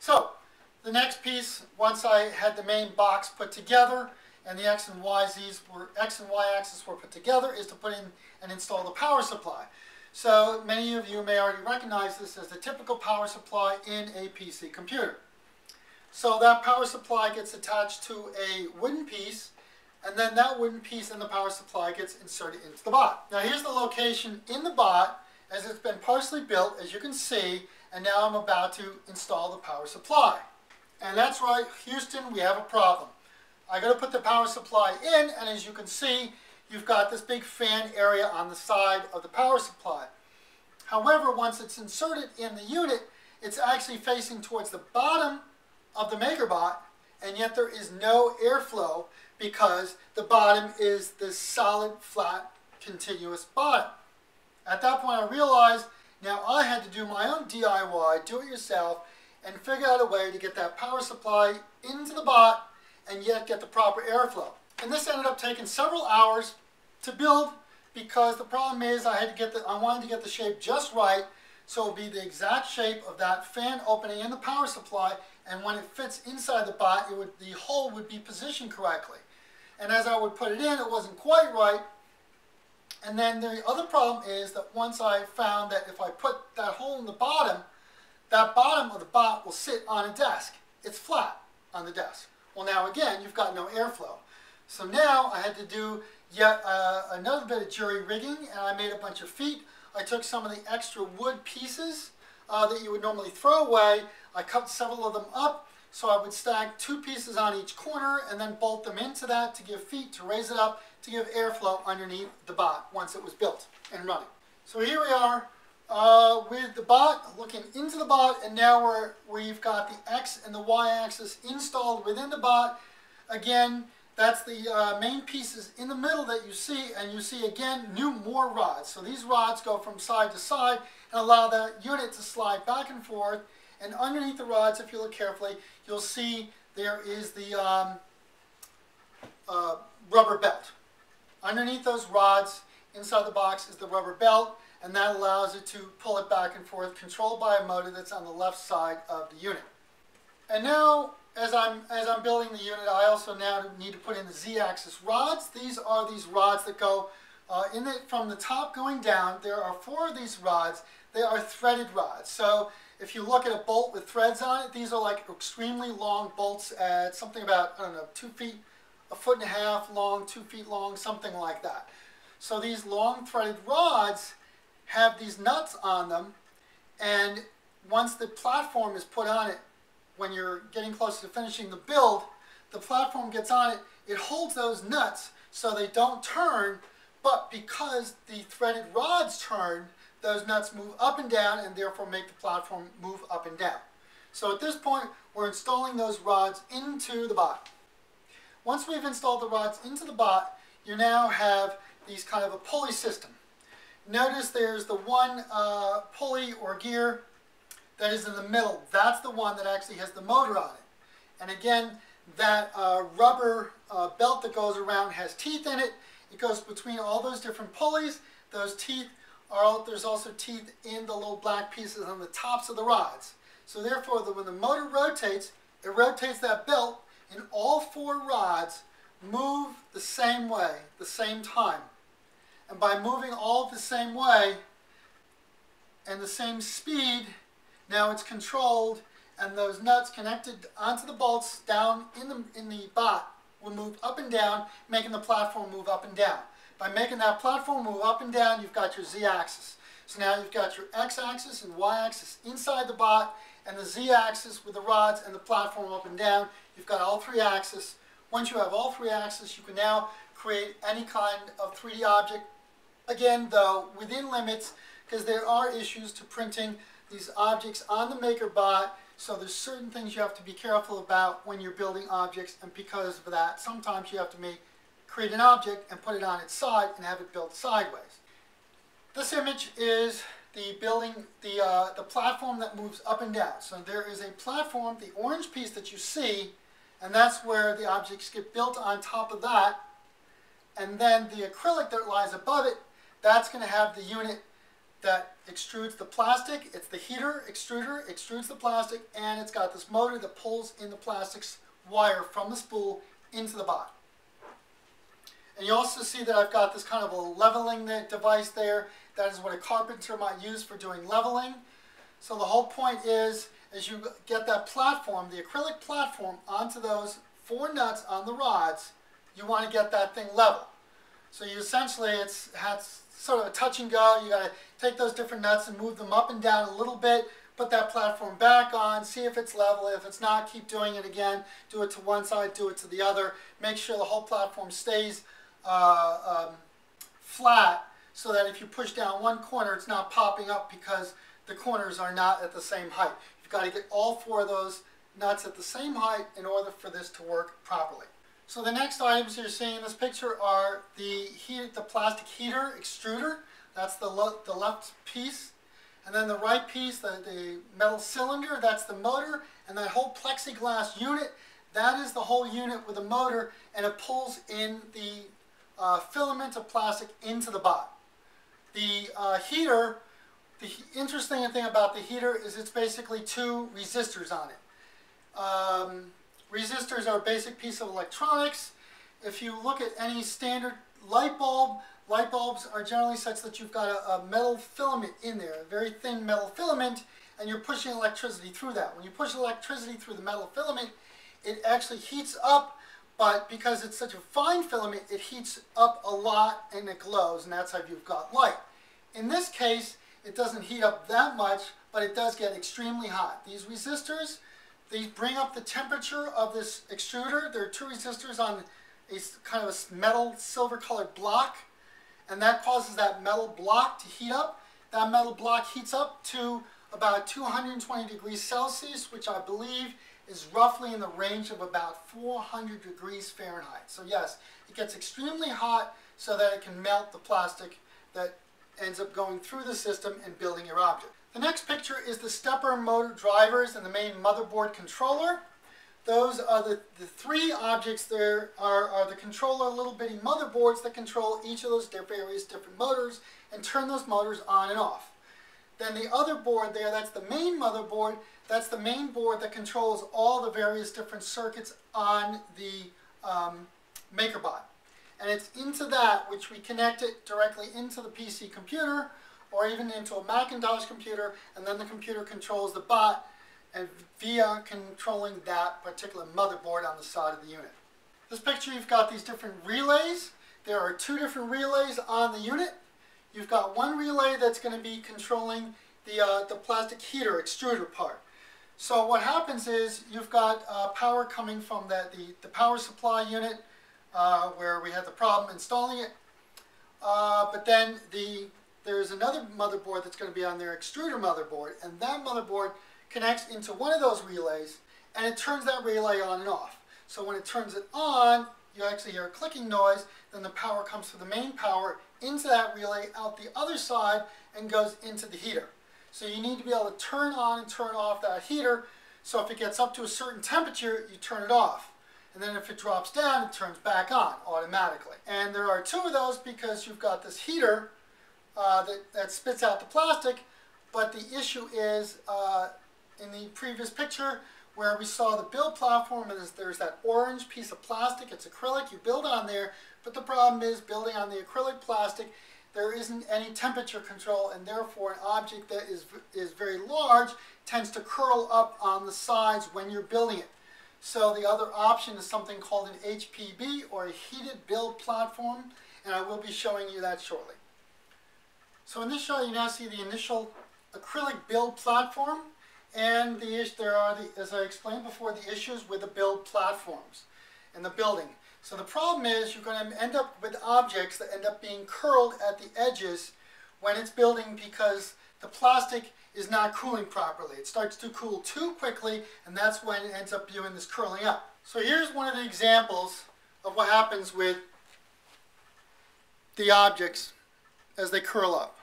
So the next piece, once I had the main box put together and the X and Y axis were put together, is to put in and install the power supply. So many of you may already recognize this as the typical power supply in a PC computer. So that power supply gets attached to a wooden piece, and then that wooden piece and the power supply gets inserted into the bot. Now here's the location in the bot as it's been partially built, as you can see, and now I'm about to install the power supply. And that's right, Houston, we have a problem. I got to put the power supply in, and as you can see, you've got this big fan area on the side of the power supply. However, once it's inserted in the unit, it's actually facing towards the bottom of the MakerBot, and yet there is no airflow because the bottom is this solid, flat, continuous bottom. At that point I realized now I had to do my own DIY, do it yourself, and figure out a way to get that power supply into the bot and yet get the proper airflow. And this ended up taking several hours to build because the problem is I wanted to get the shape just right so it would be the exact shape of that fan opening in the power supply, and when it fits inside the bot, the hole would be positioned correctly. And as I would put it in, it wasn't quite right. And then the other problem is that once I found that if I put that hole in the bottom, that bottom of the bot will sit on a desk. It's flat on the desk. Well, now again, you've got no airflow. So now I had to do yet another bit of jury rigging, and I made a bunch of feet. I took some of the extra wood pieces that you would normally throw away. I cut several of them up, so I would stack 2 pieces on each corner and then bolt them into that to give feet, to raise it up, to give airflow underneath the bot once it was built and running. So here we are with the bot, looking into the bot, and now we've got the X and the Y axis installed within the bot. Again, that's the main pieces in the middle that you see, and you see again more rods. So these rods go from side to side and allow that unit to slide back and forth. And underneath the rods, if you look carefully, you'll see there is the rubber belt. Underneath those rods, inside the box, is the rubber belt, and that allows it to pull it back and forth, controlled by a motor that's on the left side of the unit. And now, as I'm building the unit, I also now need to put in the Z-axis rods. These are these rods that go from the top going down. There are 4 of these rods. They are threaded rods. So if you look at a bolt with threads on it, these are like extremely long bolts at something about, I don't know, 2 feet, 1.5 feet long, 2 feet long, something like that. So these long threaded rods have these nuts on them, and once the platform is put on it, when you're getting close to finishing the build, the platform gets on it, it holds those nuts so they don't turn, but because the threaded rods turn, those nuts move up and down and therefore make the platform move up and down. So at this point, we're installing those rods into the bot. Once we've installed the rods into the bot, you now have these kind of a pulley system. Notice there's the one pulley or gear that is in the middle. That's the one that actually has the motor on it. And again, that rubber belt that goes around has teeth in it. It goes between all those different pulleys. Those teeth there's also teeth in the little black pieces on the tops of the rods. So therefore, when the motor rotates, it rotates that belt, and all 4 rods move the same way, the same time. And by moving all the same way and the same speed, now it's controlled, and those nuts connected onto the bolts down in the bot will move up and down, making the platform move up and down. By making that platform move up and down, you've got your Z-axis. So now you've got your X-axis and Y-axis inside the bot, and the Z-axis with the rods and the platform up and down. You've got all 3 axes. Once you have all 3 axes, you can now create any kind of 3D object. Again, though, within limits, because there are issues to printing these objects on the MakerBot, so there's certain things you have to be careful about when you're building objects, and because of that, sometimes you have to create an object and put it on its side and have it built sideways. This image is the platform that moves up and down. So there is a platform, the orange piece that you see, and that's where the objects get built on top of that. And then the acrylic that lies above it, that's going to have the unit that extrudes the plastic. It's the heater extruder, extrudes the plastic, and it's got this motor that pulls in the plastic's wire from the spool into the bot. And you also see that I've got this kind of a leveling device there. That is what a carpenter might use for doing leveling. So the whole point is, as you get that platform, the acrylic platform, onto those 4 nuts on the rods, you want to get that thing level. So you essentially, it has sort of a touch and go. You got to take those different nuts and move them up and down a little bit, put that platform back on, see if it's level. If it's not, keep doing it again. Do it to one side, do it to the other. Make sure the whole platform stays flat, so that if you push down one corner, it's not popping up because the corners are not at the same height. You've got to get all 4 of those nuts at the same height in order for this to work properly. So the next items you're seeing in this picture are the plastic heater extruder. That's the left piece. And then the right piece, the metal cylinder, that's the motor. And that whole plexiglass unit, that is the whole unit with a motor, and it pulls in the filament of plastic into the bot. The heater, the interesting thing about the heater is it's basically 2 resistors on it. Resistors are a basic piece of electronics. If you look at any standard light bulb, light bulbs are generally such that you've got a metal filament in there, a very thin metal filament, and you're pushing electricity through that. When you push electricity through the metal filament, it actually heats up, but because it's such a fine filament, it heats up a lot and it glows, and that's how you've got light. In this case, it doesn't heat up that much, but it does get extremely hot. These resistors, they bring up the temperature of this extruder. There are 2 resistors on a kind of a metal silver colored block, and that causes that metal block to heat up. That metal block heats up to about 220 degrees Celsius, which I believe is roughly in the range of about 400 degrees Fahrenheit. So yes, it gets extremely hot so that it can melt the plastic that ends up going through the system and building your object. The next picture is the stepper motor drivers and the main motherboard controller. Those are the 3 objects there are the controller little bitty motherboards that control each of those various different motors and turn those motors on and off. Then the other board there, that's the main motherboard. That's the main board that controls all the various different circuits on the MakerBot. And it's into that which we connect it directly into the PC computer or even into a Macintosh computer, and then the computer controls the bot and via controlling that particular motherboard on the side of the unit. This picture, you've got these different relays. There are 2 different relays on the unit. You've got one relay that's going to be controlling the plastic heater extruder part. So what happens is you've got power coming from the power supply unit where we had the problem installing it. But then there's another motherboard that's going to be on their extruder motherboard, and that motherboard connects into one of those relays, and it turns that relay on and off. So when it turns it on, you actually hear a clicking noise, then the power comes from the main power into that relay out the other side and goes into the heater. So you need to be able to turn on and turn off that heater. So if it gets up to a certain temperature, you turn it off. And then if it drops down, it turns back on automatically. And there are 2 of those because you've got this heater that spits out the plastic. But the issue is, in the previous picture, where we saw the build platform, and there's that orange piece of plastic. It's acrylic. You build on there. But the problem is, building on the acrylic plastic, there isn't any temperature control, and therefore an object that is very large tends to curl up on the sides when you're building it. So the other option is something called an HPB, or a heated build platform, and I will be showing you that shortly. So in this shot, you now see the initial acrylic build platform, and there are, as I explained before, the issues with the build platforms and the building. So the problem is you're going to end up with objects that end up being curled at the edges when it's building because the plastic is not cooling properly. It starts to cool too quickly, and that's when it ends up doing this curling up. So here's one of the examples of what happens with the objects as they curl up.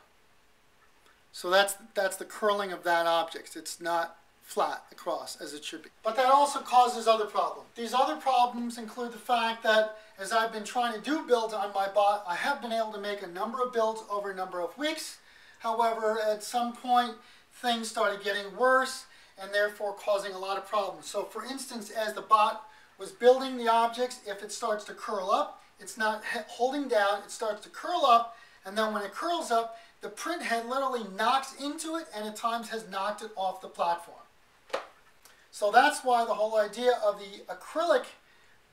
So that's the curling of that object. It's not flat across as it should be. But that also causes other problems. These other problems include the fact that as I've been trying to do builds on my bot, I have been able to make a number of builds over a number of weeks. However, at some point, things started getting worse and therefore causing a lot of problems. So for instance, as the bot was building the objects, if it starts to curl up, it's not holding down, it starts to curl up, and then when it curls up, the print head literally knocks into it and at times has knocked it off the platform. So that's why the whole idea of the acrylic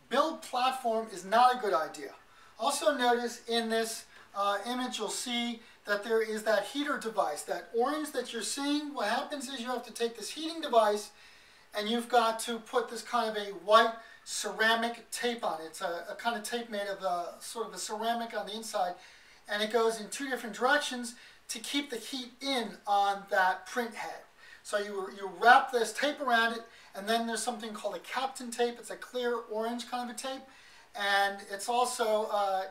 build platform is not a good idea. Also notice in this image you'll see that there is that heater device. That orange that you're seeing, what happens is you have to take this heating device and you've got to put this kind of a white ceramic tape on it. It's a kind of tape made of sort of a ceramic on the inside, and it goes in two different directions to keep the heat in on that print head. So you wrap this tape around it, and then there's something called a Captain tape. It's a clear orange kind of a tape, and it's also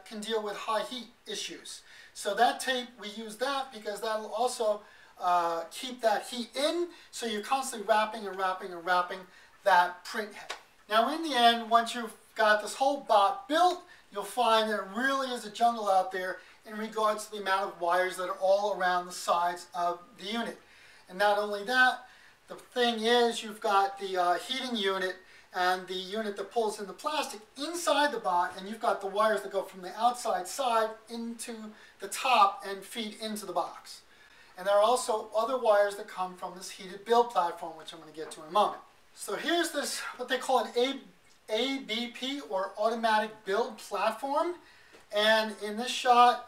can deal with high heat issues. So that tape, we use that because that'll also keep that heat in, so you're constantly wrapping and wrapping and wrapping that print head. Now in the end, once you've got this whole bot built, you'll find that it really is a jungle out there in regards to the amount of wires that are all around the sides of the unit. And not only that, the thing is you've got the heating unit and the unit that pulls in the plastic inside the bot, and you've got the wires that go from the outside side into the top and feed into the box. And there are also other wires that come from this heated build platform, which I'm going to get to in a moment. So here's this, what they call an ABP, or automatic build platform. And in this shot,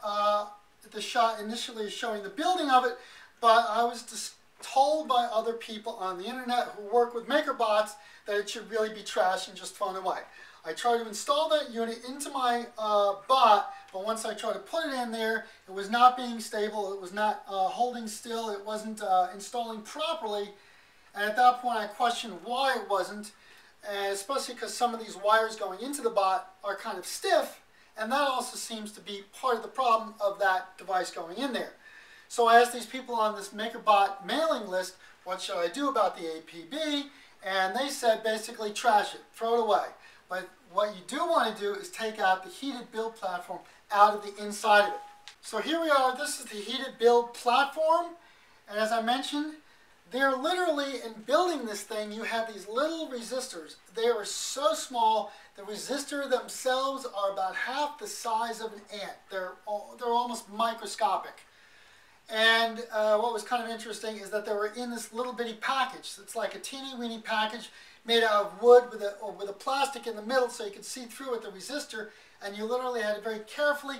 the shot initially is showing the building of it, but I was told by other people on the internet who work with MakerBots that it should really be trashed and just thrown away. I tried to install that unit into my bot, but once I tried to put it in there, it was not being stable, it was not holding still, it wasn't installing properly, and at that point I questioned why it wasn't, and especially because some of these wires going into the bot are kind of stiff, and that also seems to be part of the problem of that device going in there. So I asked these people on this MakerBot mailing list, what should I do about the APB? And they said basically trash it, throw it away. But what you do want to do is take out the heated build platform out of the inside of it. So here we are, this is the heated build platform. And as I mentioned, they're literally, in building this thing, you have these little resistors. They are so small, the resistor themselves are about half the size of an ant. They're almost microscopic. And what was kind of interesting is that they were in this little bitty package. It's like a teeny weeny package made out of wood with a plastic in the middle so you could see through it, the resistor, and you literally had to very carefully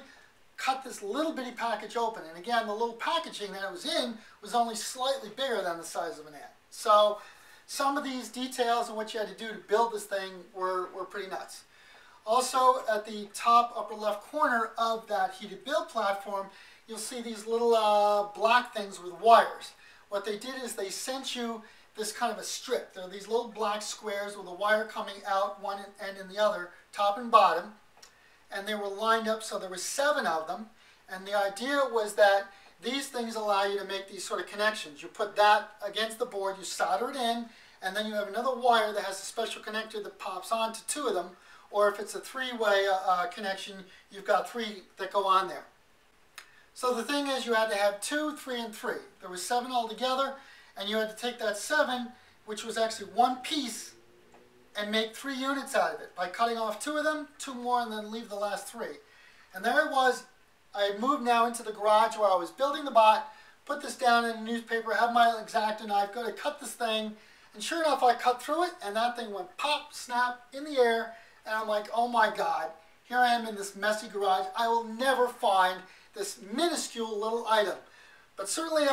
cut this little bitty package open. And again, the little packaging that it was in was only slightly bigger than the size of an ant. So some of these details and what you had to do to build this thing were pretty nuts. Also, at the top upper left corner of that heated build platform, you'll see these little black things with wires. What they did is they sent you this kind of a strip. There are these little black squares with a wire coming out one end and the other, top and bottom, and they were lined up, so there were 7 of them, and the idea was that these things allow you to make these sort of connections. You put that against the board, you solder it in, and then you have another wire that has a special connector that pops onto 2 of them, or if it's a 3-way connection, you've got 3 that go on there. So the thing is, you had to have 2, 3, and 3. There was 7 altogether, and you had to take that 7, which was actually one piece, and make 3 units out of it by cutting off 2 of them, 2 more, and then leave the last 3. And there it was. I moved now into the garage where I was building the bot, put this down in a newspaper, have my X-Acto knife, go to cut this thing, and sure enough, I cut through it, and that thing went pop, snap, in the air, and I'm like, oh my God, here I am in this messy garage. I will never find this minuscule little item. But certainly,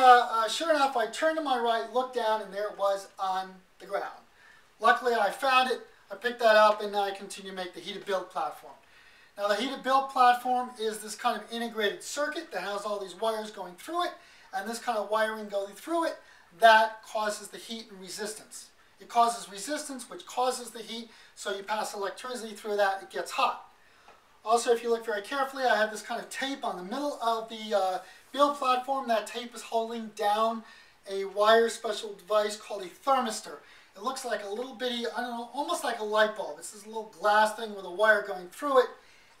sure enough, I turned to my right, looked down, and there it was on the ground. Luckily, I found it, I picked that up, and now I continue to make the heated build platform. Now, the heated build platform is this kind of integrated circuit that has all these wires going through it, and this kind of wiring going through it that causes the heat and resistance. It causes resistance, which causes the heat, so you pass electricity through that, it gets hot. Also, if you look very carefully, I have this kind of tape on the middle of the build platform. That tape is holding down a wire special device called a thermistor. It looks like a little bitty, I don't know, almost like a light bulb. It's this little glass thing with a wire going through it,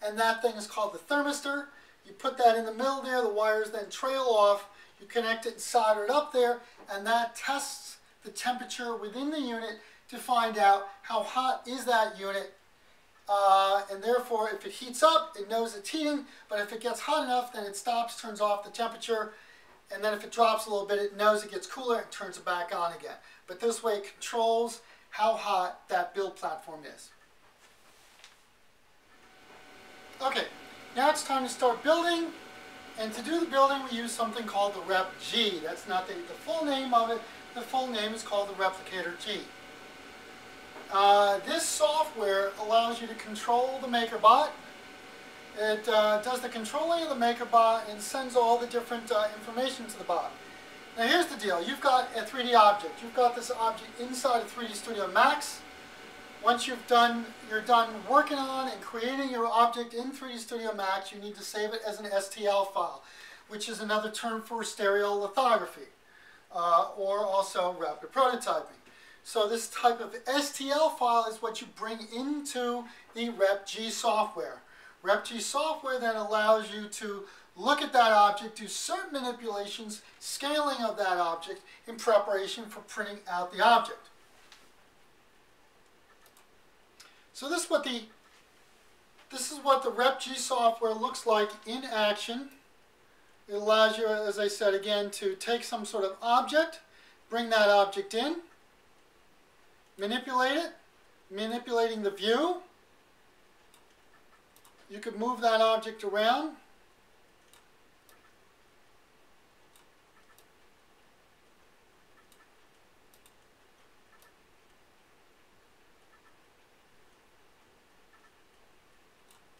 and that thing is called the thermistor. You put that in the middle there, the wires then trail off. You connect it and solder it up there, and that tests the temperature within the unit to find out how hot is that unit. And therefore, if it heats up, it knows it's heating, but if it gets hot enough, then it stops, turns off the temperature, and then if it drops a little bit, it knows it gets cooler and turns it back on again. But this way it controls how hot that build platform is. Okay, now it's time to start building. And to do the building, we use something called the RepG. That's not the full name of it. The full name is called the Replicator-G. This software allows you to control the MakerBot. It does the controlling of the MakerBot and sends all the different information to the bot. Now here's the deal. You've got a 3D object. You've got this object inside of 3D Studio Max. Once you're done working on and creating your object in 3D Studio Max, you need to save it as an STL file, which is another term for stereo lithography, or also rapid prototyping. So this type of STL file is what you bring into the RepG software. RepG software then allows you to look at that object, do certain manipulations, scaling of that object in preparation for printing out the object. So this is what the RepG software looks like in action. It allows you, as I said again, to take some sort of object, bring that object in, manipulate it, manipulating the view. You could move that object around.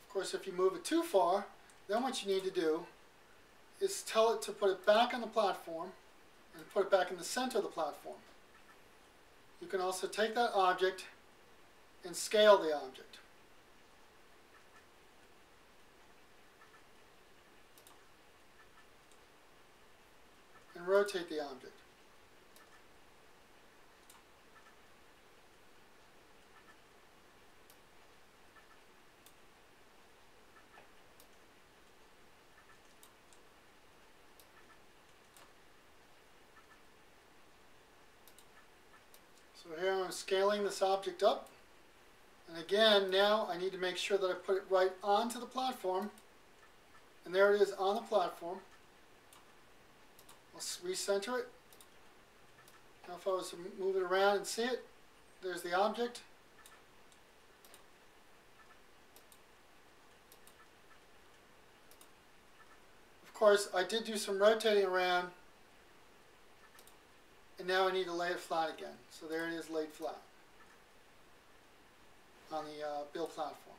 Of course, if you move it too far, then what you need to do is tell it to put it back on the platform and put it back in the center of the platform. You can also take that object and scale the object. And rotate the object. So here I'm scaling this object up. And again, now I need to make sure that I put it right onto the platform. And there it is on the platform. Let's recenter it. Now if I was to move it around and see it, there's the object. Of course, I did do some rotating around. And now I need to lay it flat again. So there it is laid flat on the build platform.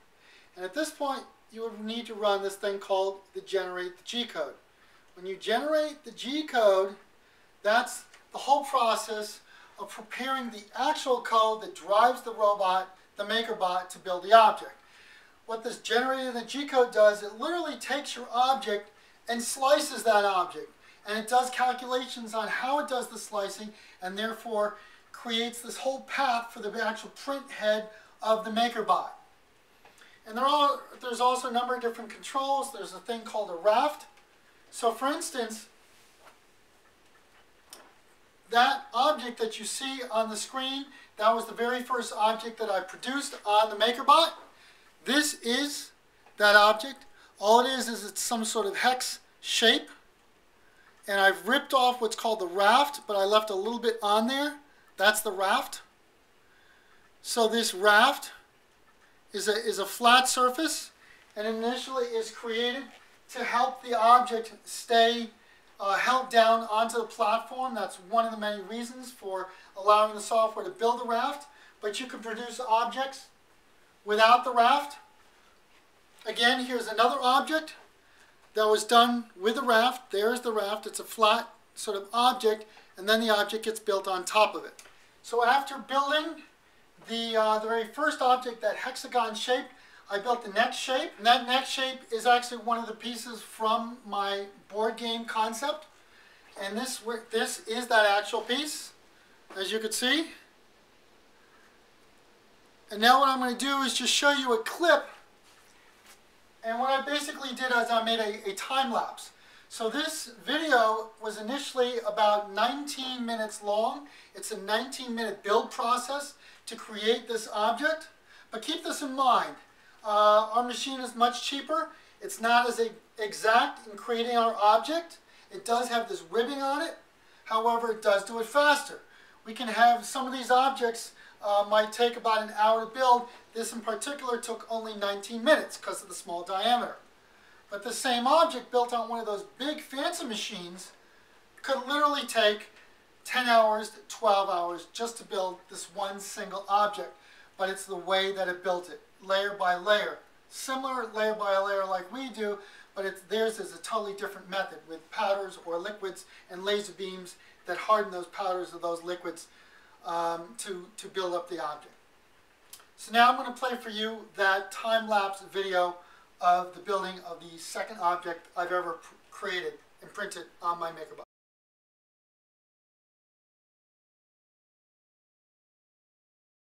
And at this point, you would need to run this thing called the generate the G code. When you generate the G code, that's the whole process of preparing the actual code that drives the robot, the MakerBot, to build the object. What this generating the G code does, it literally takes your object and slices that object. And it does calculations on how it does the slicing, and therefore creates this whole path for the actual print head of the MakerBot. And there's also a number of different controls. There's a thing called a raft. So for instance, that object that you see on the screen, that was the very first object that I produced on the MakerBot. This is that object. All it is it's some sort of hex shape. And I've ripped off what's called the raft, but I left a little bit on there. That's the raft. So this raft is a flat surface, and initially is created to help the object stay held down onto the platform. That's one of the many reasons for allowing the software to build the raft. But you can produce objects without the raft. Again, here's another object that was done with the raft. There's the raft. It's a flat sort of object, and then the object gets built on top of it. So after building the very first object, that hexagon shape, I built the next shape. And that next shape is actually one of the pieces from my board game concept. And this is that actual piece, as you can see. And now what I'm going to do is just show you a clip. And what I basically did is I made a time lapse. So this video was initially about 19 minutes long. It's a 19-minute build process to create this object. But keep this in mind. Our machine is much cheaper. It's not as exact in creating our object. It does have this ribbing on it. However, it does do it faster. We can have some of these objects might take about an hour to build. This in particular took only 19 minutes because of the small diameter. But the same object built on one of those big fancy machines could literally take 10 hours to 12 hours just to build this one single object. But it's the way that it built it, layer by layer. Similar layer by layer like we do, but theirs is a totally different method with powders or liquids and laser beams that harden those powders or those liquids to build up the object. So now I'm going to play for you that time-lapse video of the building of the second object I've ever created and printed on my MakerBot.